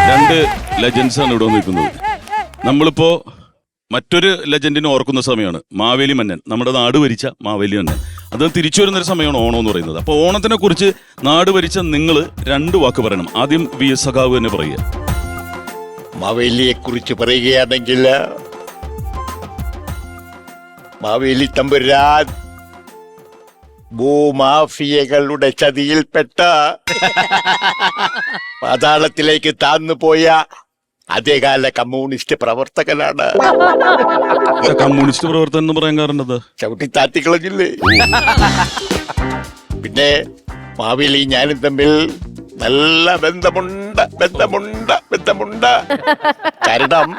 രണ്ട് ലെജൻസ് ആണ് ഇവിടെ നിൽക്കുന്നത്. നമ്മളിപ്പോ മറ്റൊരു ലെജൻഡിനെ ഓർക്കുന്ന സമയമാണ് മാവേലി മന്നൻ, നമ്മുടെ നാട് ഭരിച്ച മാവേലി മന്നൻ. അത് തിരിച്ചു വരുന്നൊരു സമയമാണ് ഓണം എന്ന് പറയുന്നത്. അപ്പൊ ഓണത്തിനെ കുറിച്ച് നാട് ഭരിച്ച നിങ്ങൾ രണ്ട് വാക്ക് പറയണം. ആദ്യം VS സഖാവ് തന്നെ പറയുക. മാവേലിയെ കുറിച്ച് പറയുകയാണെങ്കിൽ മാവേലി തമ്പുരാൻ ഭൂമാഫിയകളുടെ ചതിയിൽപ്പെട്ട പാതാളത്തിലേക്ക് താഴ്ന്നുപോയ അതേകാല കമ്മ്യൂണിസ്റ്റ് പ്രവർത്തകനാണ്. കമ്മ്യൂണിസ്റ്റ് പ്രവർത്തനം എന്ന് പറയാൻ കാരണം എന്താ? ചവിട്ടിത്താത്തിക്കളഞ്ഞില്ലേ. പിന്നെ മാവേലി ഞാനും തമ്മിൽ നല്ല ബന്ധമുണ്ട്. കാരണം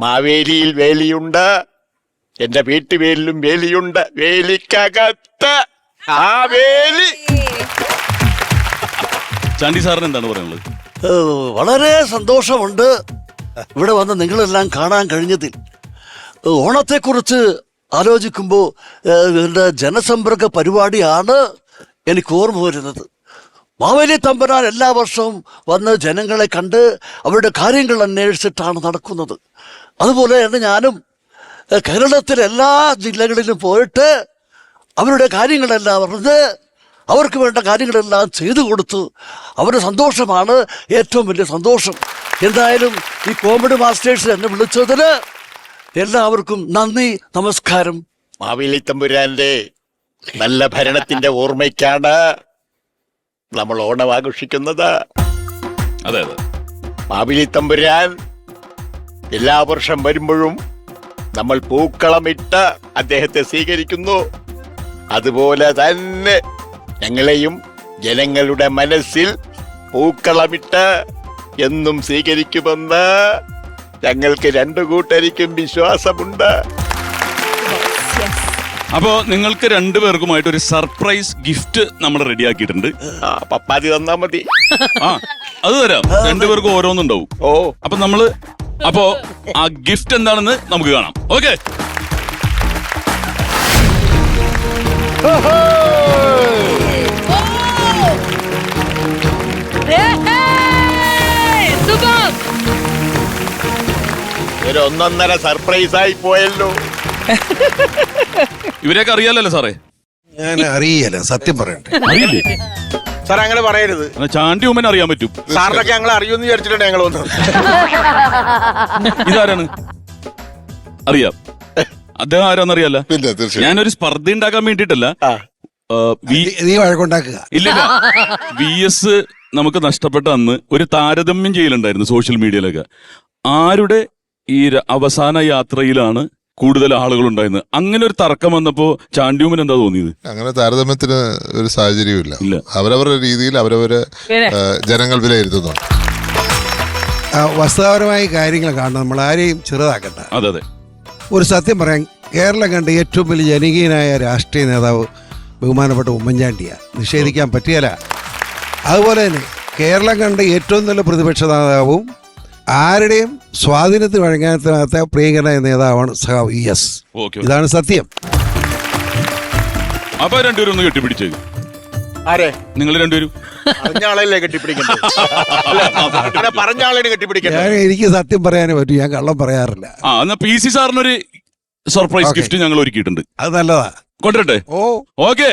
മാവേലിയിൽ വേലിയുണ്ട്, എന്റെ വീട്ടുവേലിലും വേലിയുണ്ട്. വേലിക്കകത്ത് ആ വേലി. ചാണ്ടി സാറിന് എന്താണ് പറയാനുള്ളത്? വളരെ സന്തോഷമുണ്ട് ഇവിടെ വന്ന് നിങ്ങളെല്ലാം കാണാൻ കഴിഞ്ഞതിൽ. ഓണത്തെക്കുറിച്ച് ആലോചിക്കുമ്പോൾ ഇതിൻ്റെ ജനസമ്പർക്ക പരിപാടിയാണ് എനിക്ക് ഓർമ്മ വരുന്നത്. മാവേലി തമ്പുരാൻ എല്ലാ വർഷവും വന്ന് ജനങ്ങളെ കണ്ട് അവരുടെ കാര്യങ്ങൾ അന്വേഷിച്ചിട്ടാണ് നടക്കുന്നത്. അതുപോലെ തന്നെ ഞാനും കേരളത്തിലെ എല്ലാ ജില്ലകളിലും പോയിട്ട് അവരുടെ കാര്യങ്ങളെല്ലാം അറിഞ്ഞ് അവർക്ക് വേണ്ട കാര്യങ്ങളെല്ലാം ചെയ്തു കൊടുത്തു. അവരുടെ സന്തോഷമാണ് ഏറ്റവും വലിയ സന്തോഷം. എന്തായാലും ഈ കോമഡി മാസ്റ്റേഴ്സ് എന്നെ വിളിച്ചതിന് എല്ലാവർക്കും നന്ദി, നമസ്കാരം. മാവേലി തമ്പുരാന്റെ നല്ല ഭരണത്തിന്റെ ഓർമ്മയ്ക്കാണ് നമ്മൾ ഓണം ആഘോഷിക്കുന്നത്. അതെ. മാവേലി തമ്പുരാൻ എല്ലാ വർഷം വരുമ്പോഴും നമ്മൾ പൂക്കളമിട്ട് അദ്ദേഹത്തെ സ്വീകരിക്കുന്നു. അതുപോലെ തന്നെ ഞങ്ങളെയും ജനങ്ങളുടെ മനസ്സിൽ പൂക്കളമിട്ട് എന്നും സ്വീകരിക്കുമെന്ന് ഞങ്ങൾക്ക് രണ്ടു കൂട്ടരിക്കും വിശ്വാസമുണ്ട്. അപ്പോ നിങ്ങൾക്ക് രണ്ടുപേർക്കുമായിട്ട് ഒരു സർപ്രൈസ് ഗിഫ്റ്റ് നമ്മൾ റെഡിയാക്കിയിട്ടുണ്ട്. പപ്പാതി തന്നാ മതി. അത് തരാം. രണ്ടുപേർക്കും ഓരോന്നുണ്ടാവും. അപ്പോ ആ ഗിഫ്റ്റ് എന്താണെന്ന് നമുക്ക് കാണാം. ഓക്കെ. ഒരു ഒന്നൊന്നര സർപ്രൈസ് ആയി പോയല്ലോ. ഇവരെയൊക്കെ അറിയാലോ സാറേ? ഞാൻ അറിയില്ല, സത്യം പറയട്ടെ. അറിയില്ലേ സാർ? അങ്ങനെ പറയരുത്. ചാണ്ടി ഉമ്മൻ അറിയാൻ പറ്റും. സാറിനൊക്കെ ഞങ്ങൾ അറിയുമെന്ന് വിചാരിച്ചിട്ടുണ്ട് ഞങ്ങൾ വന്നത്. ഇതാരാണ്? അറിയാം. അദ്ദേഹം ആരാന്നറിയാല? ഞാനൊരു സ്പർദ്ധ ഉണ്ടാക്കാൻ വേണ്ടിട്ടല്ല. നീ വഴക്കുണ്ടാക്കുക. ഇല്ല, VS നമുക്ക് നഷ്ടപ്പെട്ട അന്ന് ഒരു താരതമ്യം ചെയ്യലുണ്ടായിരുന്നു സോഷ്യൽ മീഡിയയിലൊക്കെ. ആരുടെ ഈ അവസാന യാത്രയിലാണ് കൂടുതൽ ആളുകൾ ഉണ്ടായിരുന്നത്? അങ്ങനെ ഒരു തർക്കം വന്നപ്പോ ചാണ്ടിയുമ്മൻ എന്താ തോന്നിയത്? അങ്ങനെ താരതമ്യത്തിന് ഒരു സാഹചര്യമില്ല. അവരവരുടെ രീതിയിൽ അവരവരെ ജനങ്ങൾ വിലയിരുത്തുന്നുണ്ട്. വസ്തുതാപരമായ കാര്യങ്ങൾ കാണണം, നമ്മൾ ആരെയും ചെറുതാക്കണ്ട. അതെ. ഒരു സത്യം പറയാൻ, കേരളം കണ്ട ഏറ്റവും വലിയ ജനകീയനായ രാഷ്ട്രീയ നേതാവ് ബഹുമാനപ്പെട്ട ഉമ്മൻചാണ്ടിയാണ്, നിഷേധിക്കാൻ പറ്റിയല്ല. അതുപോലെ തന്നെ കേരളം കണ്ട ഏറ്റവും നല്ല പ്രതിപക്ഷ നേതാവും ആരുടെയും സ്വാധീനത്തിന് വഴങ്ങാത്ത പ്രിയങ്കരനായ നേതാവാണ് സഖാവ് VS. ഇതാണ് സത്യം. അപ്പൊ രണ്ടുപേരും ഒന്ന് കെട്ടിപ്പിടിച്ചേ. ആരെ? നിങ്ങൾ രണ്ടുപേരും പറഞ്ഞ ആളല്ലേ കെട്ടിപ്പിടിക്കണ്ടേ? പറഞ്ഞ ആളെ കെട്ടിപ്പിടിക്കണ്ടേ? എനിക്ക് സത്യം പറയാനേ പറ്റൂ, ഞാൻ കള്ളം പറയാറില്ല. എന്നാ PC സാറിനൊരു സർപ്രൈസ് ഗിഫ്റ്റ് ഞങ്ങൾ ഒരുക്കിയിട്ടുണ്ട്. അത് നല്ലതാ, കൊണ്ടുവരട്ടെ? ഓക്കെ.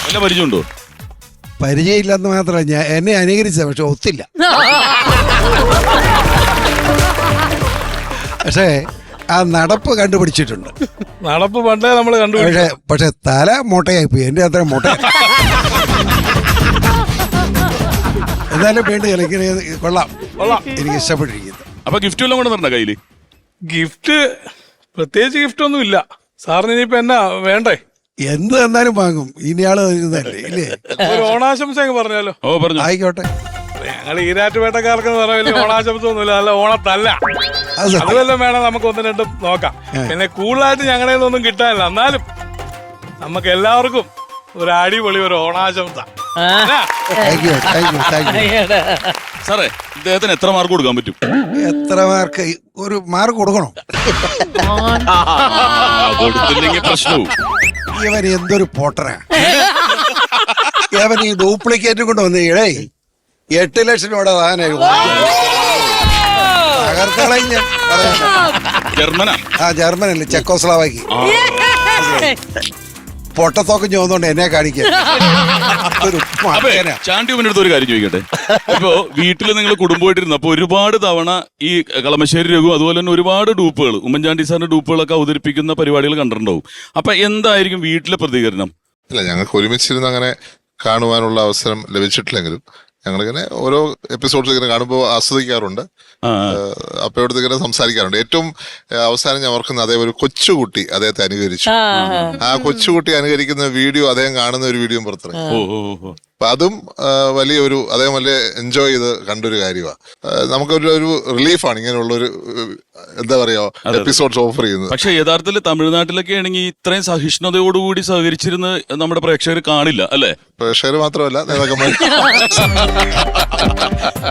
വല്ല പരിചയമുണ്ടോ? പരിചയമില്ലെന്ന് മാത്രമല്ല, ഞാൻ എന്നെ അനുകരിച്ച, പക്ഷെ ഒത്തില്ല. പക്ഷേ ആ നടപ്പ് കണ്ടുപിടിച്ചിട്ടുണ്ട്. നടപ്പ് പണ്ടേ നമ്മൾ കണ്ടുപിടിച്ചു. പക്ഷെ തല മോട്ടയായി പോയി, എന്റെ അത്ര മോട്ട. എന്നാലും വേണ്ടി കൊള്ളാം, എനിക്ക് ഇഷ്ടപ്പെട്ടിരിക്കുന്നു. അപ്പൊ ഗിഫ്റ്റ് എല്ലാം കൊണ്ട് തരണ്ട കയ്യില്? ഗിഫ്റ്റ് പ്രത്യേകിച്ച് ഗിഫ്റ്റ് ഒന്നും ഇല്ല സാറിന്. ഇനിയിപ്പോ എന്നാ വേണ്ടേ? എന്ത് തന്നാലും വാങ്ങും. ഇനിയാള് ഇല്ലേ? ഒരു ഓണാശംസ പറഞ്ഞാലോ? പറഞ്ഞു. ആയിക്കോട്ടെ. ഞങ്ങൾ ഈരാറ്റുപേട്ടക്കാർക്ക് പറയാൻ ഓണാശംസ ഒന്നുമില്ല, നല്ല ഓണത്തല്ല. അത് സത്യം. അതുവല്ലം വേണം നമുക്ക് ഒന്ന് രണ്ടും നോക്കാം. പിന്നെ കൂടുതലായിട്ട് ഞങ്ങളുടെ ഒന്നും കിട്ടാനില്ല, എന്നാലും നമുക്ക് എല്ലാവർക്കും ഒരു അടിപൊളി ഒരു ഓണാശംസ. താങ്ക് യു സാറേ ഇദ്ദേഹത്തിന് എത്ര മാർക്ക് കൊടുക്കാൻ പറ്റും? എത്ര മാർക്ക്? ഒരു മാർക്ക് കൊടുക്കണം. കൊടുത്തില്ലെങ്കിൽ പ്രശ്നവും. ഇവൻ എന്തൊരു പോട്ടറാ. ഇവൻ ഈ ഡ്യൂപ്ലിക്കേറ്റ് കൊണ്ട് വന്ന് ഇടേ 8 ലക്ഷം രൂപയുടെ സാധനം തകർക്കളഞ്ഞ ജർമ്മനാ? ആ ജർമ്മനല്ലേ, ചെക്കോസ്ലാവാക്കി. പൊട്ടത്തോക്കം ചോദിച്ചോണ്ട് എന്നെ കാണിക്കാൻ. അപ്പൊ ചാണ്ടി ഉമ്മനടുത്ത് ഒരു കാര്യം ചോദിക്കട്ടെ. ഇപ്പൊ വീട്ടിൽ നിങ്ങൾ കുടുംബമായിട്ടിരുന്നു, അപ്പൊ ഒരുപാട് തവണ ഈ കളമശ്ശേരി രഘു അതുപോലെ തന്നെ ഒരുപാട് ഡൂപ്പുകൾ, ഉമ്മൻചാണ്ടി സാറിന്റെ ഡൂപ്പുകളൊക്കെ അവതരിപ്പിക്കുന്ന പരിപാടികൾ കണ്ടിട്ടുണ്ടാവും. അപ്പൊ എന്തായിരിക്കും വീട്ടിലെ പ്രതികരണം? ഇല്ല, ഞങ്ങൾക്ക് ഒരുമിച്ചിരുന്ന് അങ്ങനെ കാണുവാനുള്ള അവസരം ലഭിച്ചിട്ടില്ലെങ്കിലും ഞങ്ങളിങ്ങനെ ഓരോ എപ്പിസോഡ്സ് ഇങ്ങനെ കാണുമ്പോൾ ആസ്വദിക്കാറുണ്ട്. അപ്പയോടത്ത് ഇങ്ങനെ സംസാരിക്കാറുണ്ട്. ഏറ്റവും അവസാനം ഞാൻ ഓർക്കുന്ന അതേ ഒരു കൊച്ചുകുട്ടി അദ്ദേഹത്തെ അനുകരിച്ചു. ആ കൊച്ചുകുട്ടി അനുകരിക്കുന്ന വീഡിയോ അദ്ദേഹം കാണുന്ന ഒരു വീഡിയോ പുറത്തിറങ്ങി. അപ്പൊ അതും വലിയൊരു അദ്ദേഹം വലിയ എൻജോയ് ചെയ്ത് കണ്ടൊരു കാര്യമാണ്. നമുക്കൊരു റിലീഫാണ് ഇങ്ങനെയുള്ള ഒരു എന്താ പറയാ എപ്പിസോഡ്സ് ഓഫർ ചെയ്യുന്നത്. പക്ഷെ യഥാർത്ഥത്തിൽ തമിഴ്നാട്ടിലൊക്കെ ആണെങ്കിൽ ഇത്രയും സഹിഷ്ണുതയോടുകൂടി സഹകരിച്ചിരുന്ന് നമ്മുടെ പ്രേക്ഷകർ കാണില്ല അല്ലെ? പ്രേക്ഷകർ മാത്രമല്ല, നേതാക്കന്മാർ.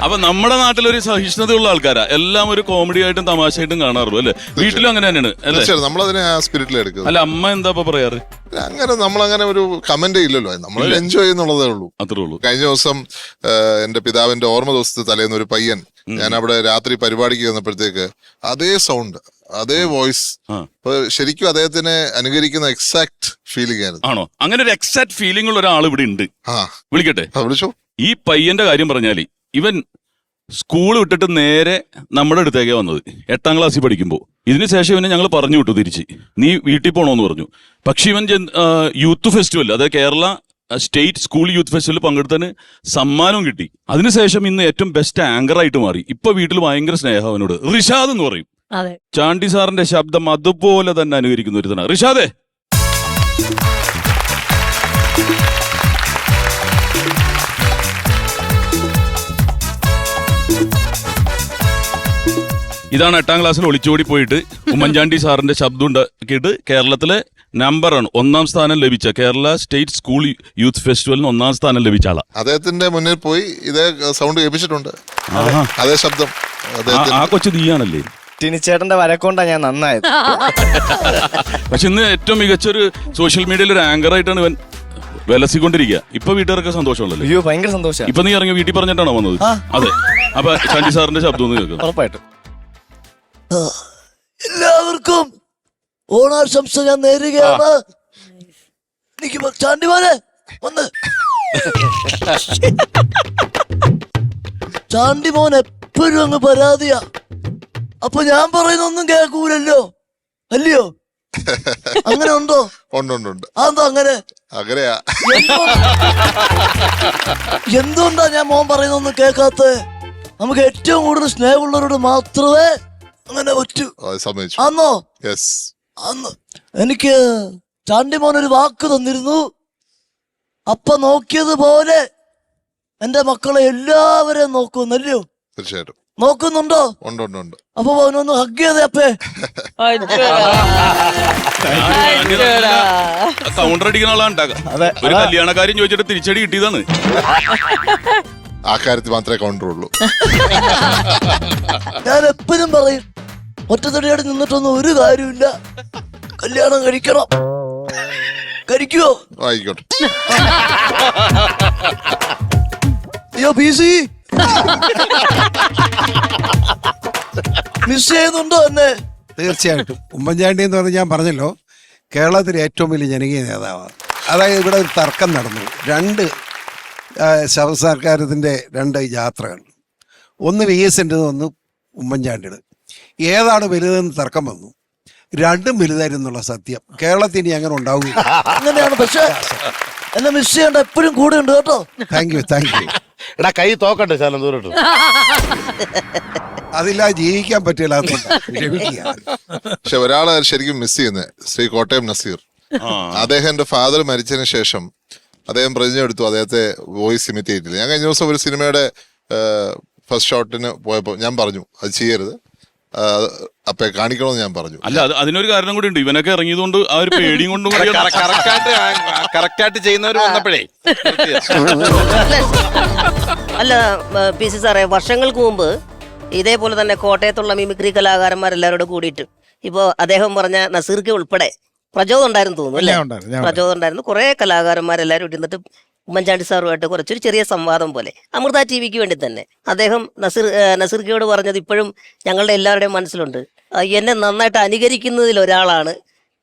അപ്പൊ നമ്മുടെ നാട്ടിലൊരു സഹിഷ്ണുതയുള്ള ആൾക്കാരാ, എല്ലാം ഒരു കോമഡി ആയിട്ടും തമാശയായിട്ടും കാണാറുള്ളൂ അല്ലെ? വീട്ടിലും അങ്ങനെ തന്നെയാണ് അല്ലേ? നമ്മളതിനെ ആ സ്പിരിറ്റിൽ എടുക്കുന്നത്. അല്ല അമ്മ എന്താ പറയാറ്? അങ്ങനെ നമ്മളങ്ങനെ ഒരു കമന്റ് ഇല്ലല്ലോ, നമ്മൾ എൻജോയ് ചെയ്യുന്നുള്ളതേ ഉള്ളൂ. അത്രേ ഉള്ളൂ. കഴിഞ്ഞ ദിവസം എന്റെ പിതാവിന്റെ ഓർമ്മ ദിവസത്തെ തലേന്ന് ഒരു പയ്യൻ, ഞാൻ അവിടെ രാത്രി പരിപാടിക്ക് വന്നപ്പോഴത്തേക്ക് അതേ സൗണ്ട്, അതേ വോയിസ്, ശരിക്കും അദ്ദേഹത്തിനെ അനുകരിക്കുന്ന എക്സാക്ട് ഫീലിംഗ് ആയിരുന്നു. ആണോ? അങ്ങനെ ഒരു എക്സാക്ട് ഫീലിംഗ് ഉള്ള ഒരാൾ ഇവിടെ ഉണ്ട്. വിളിക്കട്ടെ? വിളിച്ചോ. ഈ പയ്യന്റെ കാര്യം പറഞ്ഞാല് ഇവൻ സ്കൂൾ വിട്ടിട്ട് നേരെ നമ്മുടെ അടുത്തേക്കാ വന്നത് 8ാം ക്ലാസ്സിൽ പഠിക്കുമ്പോൾ. ഇതിനുശേഷം ഇവനെ ഞങ്ങൾ പറഞ്ഞു വിട്ടു തിരിച്ച്, നീ വീട്ടിൽ പോകണമെന്ന് പറഞ്ഞു. പക്ഷെ ഇവൻ യൂത്ത് ഫെസ്റ്റിവൽ, അതായത് കേരള സ്റ്റേറ്റ് സ്കൂൾ യൂത്ത് ഫെസ്റ്റിവലിൽ പങ്കെടുത്തതിന് സമ്മാനവും കിട്ടി. അതിനുശേഷം ഇന്ന് ഏറ്റവും ബെസ്റ്റ് ആങ്കർ ആയിട്ട് മാറി. ഇപ്പൊ വീട്ടിൽ ഭയങ്കര സ്നേഹം അവനോട്. റിഷാദ് എന്ന് പറയും. ചാണ്ടി സാറിന്റെ ശബ്ദം അതുപോലെ തന്നെ അനുകരിക്കുന്ന ഒരു തന്നെ. റിഷാദേ, ഇതാണ് 8ാം ക്ലാസ്സിൽ ഒളിച്ചോടി പോയിട്ട് ഉമ്മൻചാണ്ടി സാറിന്റെ ശബ്ദം ഉണ്ടാക്കിയിട്ട് കേരളത്തിലെ നമ്പറാണ് 1ാം സ്ഥാനം ലഭിച്ച കേരള സ്റ്റേറ്റ് സ്കൂൾ യൂത്ത് ഫെസ്റ്റിവലിന് 1ാം സ്ഥാനം ലഭിച്ച ആളാ. അദ്ദേഹത്തിന്റെ മുന്നിൽ പോയി ഇതേ സൗണ്ട് കേൾപ്പിച്ചിട്ടുണ്ട്, അതേ ശബ്ദം. ആ കൊച്ചു നീയാണല്ലേ? ടിനിച്ചേട്ടന്റെ വരക്കൊണ്ടാ ഞാൻ നന്നായത്. പക്ഷെ ഇന്ന് ഏറ്റവും മികച്ചൊരു സോഷ്യൽ മീഡിയയിൽ ഒരു ആങ്കർ ആയിട്ടാണ് ഇവൻ വിലസിക്കൊണ്ടിരിക്കുക. ഇപ്പൊ വീട്ടുകാർക്ക് സന്തോഷമുള്ളല്ലോ? അയ്യോ ഭയങ്കര സന്തോഷം. ഇപ്പൊ നീ ഇറങ്ങി വീട്ടിൽ പറഞ്ഞിട്ടാണോ വന്നത്? അതെ. അപ്പൊ ചാണ്ടി സാറിന്റെ ശബ്ദം ഒന്ന് കേൾക്കാം. ഉറപ്പായിട്ടും. എല്ലാവർക്കും ഓണാശംസ ഞാൻ നേരുകയാണ്. എനിക്ക് ചാണ്ടിമാനെ വന്ന് ചാണ്ടി മോൻ എപ്പോഴും അങ്ങ് പരാതിയാ. അപ്പൊ ഞാൻ പറയുന്നൊന്നും കേൾക്കൂലല്ലോ, അല്ലയോ? അങ്ങനെ ഉണ്ടോ? ഉണ്ട്. അതെന്താ അങ്ങനെ? അങ്ങനെയാ. എന്തുകൊണ്ടാ ഞാൻ മോൻ പറയുന്നൊന്നും കേൾക്കാത്ത? നമുക്ക് ഏറ്റവും കൂടുതൽ സ്നേഹമുള്ളവരോട് മാത്രമേ അങ്ങനെ പറ്റൂ. ആന്നോ? അന്ന് എനിക്ക് ചാണ്ടി മോൻ ഒരു വാക്ക് തന്നിരുന്നു. അപ്പ നോക്കിയതുപോലെ എന്റെ മക്കളെ എല്ലാവരെയും നോക്കുന്നല്ലയോ? തീർച്ചയായിട്ടും നോക്കുന്നുണ്ടോ? ഉണ്ട്. അപ്പൊ അവനൊന്ന് ഹഗ് ചെയ്തേ അപ്പേ. കൗണ്ടർ അടിക്കുന്ന ആളാണ്. ഒരു കല്യാണക്കാരൻ ചോദിച്ചിട്ട് തിരിച്ചടി കിട്ടിയതാണ്. ആ കാര്യത്തിൽ മാത്രമേ കൗണ്ടർ ഉള്ളൂ. ഞാൻ എപ്പോഴും പറയും, ഒറ്റത്തടിയായിട്ട് നിന്നിട്ടൊന്നും ഒരു കാര്യമില്ല. കല്യാണം കഴിക്കണം. കഴിക്കുവോ? ആയിക്കോട്ടെ. അയ്യോ ബിസി മിസ് ചെയ്യുന്നുണ്ടോ എന്നെ? തീർച്ചയായിട്ടും. ഉമ്മൻചാണ്ടി എന്ന് പറഞ്ഞ് ഞാൻ പറഞ്ഞല്ലോ, കേരളത്തിലെ ഏറ്റവും വലിയ ജനകീയ നേതാവാണ്. അതായത് ഇവിടെ ഒരു തർക്കം നടന്നു. 2 സർക്കാരത്തിൻ്റെ 2 യാത്രകൾ. ഒന്ന് VS-ൻ്റെ, ഒന്ന് ഉമ്മൻചാണ്ടിയുടെ. ഏതാണ് വലുതെന്ന് തർക്കം വന്നു. 2ഉം വലുതായിരുന്നുള്ള സത്യം കേരളത്തിൽ ഇനി അങ്ങനെ ഉണ്ടാവുക. അങ്ങനെയാണ്. പക്ഷെ എന്നെ മിസ് ചെയ്യേണ്ട എപ്പോഴും കൂടെ ഉണ്ട് കേട്ടോ. Thank you. എടാ കൈ തോക്കട്ടെ ശാലം ദൂരട്ടു. അതില്ലാതെ ജീവിക്കാൻ പറ്റില്ല. പക്ഷെ ഒരാളെ ശരിക്കും മിസ് ചെയ്യുന്നത് ശ്രീ കോട്ടയം നസീർ. അദ്ദേഹത്തിന്റെ ഫാദർ മരിച്ചതിന് ശേഷം അദ്ദേഹം പ്രതിജ്ഞ എടുത്തു അദ്ദേഹത്തെ വോയിസ് ഇമിറ്റേറ്റ് ചെയ്യില്ല. ഞാൻ കഴിഞ്ഞ ദിവസം ഒരു സിനിമയുടെ ഫസ്റ്റ് ഷോട്ടിന് പോയപ്പോൾ ഞാൻ പറഞ്ഞു അത് ചെയ്യരുത്, അപ്പെ കാണിക്കണമെന്ന് ഞാൻ പറഞ്ഞു. അല്ല അതിനൊരു കാരണം കൂടി ഉണ്ട്. ഇവനൊക്കെ ഇറങ്ങിയതുകൊണ്ട് ആ ഒരു പേടിയും കൊണ്ടും കൂടിയാണ്. കറക്റ്റായിട്ട് ചെയ്യുന്നവർ വന്നപ്പോഴേ അല്ല പി സി സാറേ, വർഷങ്ങൾക്ക് മുമ്പ് ഇതേപോലെ തന്നെ കോട്ടയത്തുള്ള മിമിക്രി കലാകാരന്മാരെല്ലാവരോടും കൂടിയിട്ട് ഇപ്പോൾ അദ്ദേഹം പറഞ്ഞ നസീർക്ക് ഉൾപ്പെടെ പ്രചോദം ഉണ്ടായിരുന്നു തോന്നുന്നു അല്ലേ? പ്രചോദം ഉണ്ടായിരുന്നു. കുറെ കലാകാരന്മാരെല്ലാവരും ഇരുന്നിട്ട് ഉമ്മൻചാണ്ടി സാറുമായിട്ട് കുറച്ചൊരു ചെറിയ സംവാദം പോലെ അമൃത ടി വിക്ക് വേണ്ടി തന്നെ അദ്ദേഹം നസീർക്കയോട് പറഞ്ഞത് ഇപ്പോഴും ഞങ്ങളുടെ എല്ലാവരുടെയും മനസ്സിലുണ്ട്. എന്നെ നന്നായിട്ട് അനുകരിക്കുന്നതിൽ ഒരാളാണ്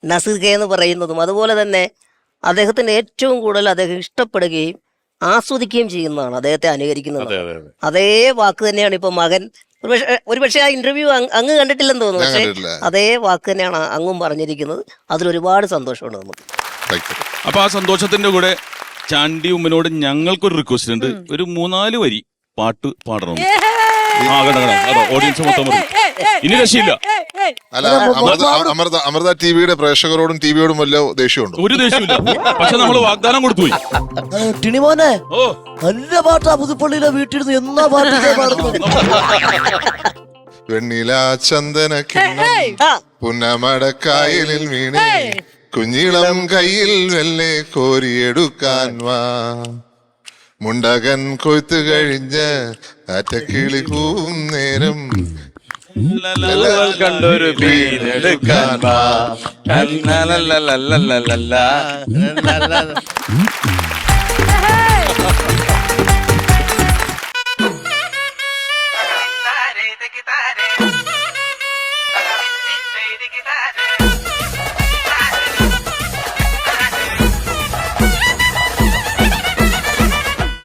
നസീർ കെ എന്ന് പറയുന്നതും, അതുപോലെ തന്നെ അദ്ദേഹത്തിന് ഏറ്റവും കൂടുതൽ അദ്ദേഹം ഇഷ്ടപ്പെടുകയും ആസ്വദിക്കുകയും ചെയ്യുന്നതാണ് അദ്ദേഹത്തെ അനുകരിക്കുന്നത്. അതേ വാക്ക് തന്നെയാണ് ഇപ്പൊ മകൻ ഒരുപക്ഷെ ആ ഇന്റർവ്യൂ അങ്ങ് കണ്ടിട്ടില്ലെന്ന് തോന്നുന്നു, പക്ഷെ അതേ വാക്ക് തന്നെയാണ് അങ്ങും പറഞ്ഞിരിക്കുന്നത്. അതിലൊരുപാട് സന്തോഷമുണ്ട് നമുക്ക്. അപ്പൊ ആ സന്തോഷത്തിന്റെ കൂടെ ചാണ്ടി ഉമ്മനോട് ഞങ്ങൾക്കൊരു റിക്വസ്റ്റ് ഉണ്ട്. ഒരു 3-4 വരി പാട്ട് പാടണം. അതോ ഓഡിയൻസ് മൊത്തം പറയും. ഇനി രക്ഷയില്ല. അല്ല, അമൃത ടിവിയുടെ പ്രേക്ഷകരോടും ടിവിയോടും വല്ല ദേഷ്യമുണ്ടോ? ഒരു ദേഷ്യമില്ല. പക്ഷെ നമ്മൾ വാഗ്ദാനം കൊടുത്തുപോയി. ടിണിമോനെ ഓ നല്ല പാട്ടാ പുതുപ്പള്ളിയിലെ വീട്ടിലിരുന്ന് എന്നാ പാട്ട് പാടുന്നത്. വെണ്ണില ചന്ദന പുന്നമടക്കായലിൽ വീണേ കുഞ്ഞിളം കയ്യിൽ വെല്ലെ കോരിയെടുക്കാൻ വാ, മുണ്ടകൻ കൊയ്ത്തു കഴിഞ്ഞ് അറ്റക്കിളി കൂവും നേരം കണ്ടൊരു വീടെടുക്കാൻ വാ.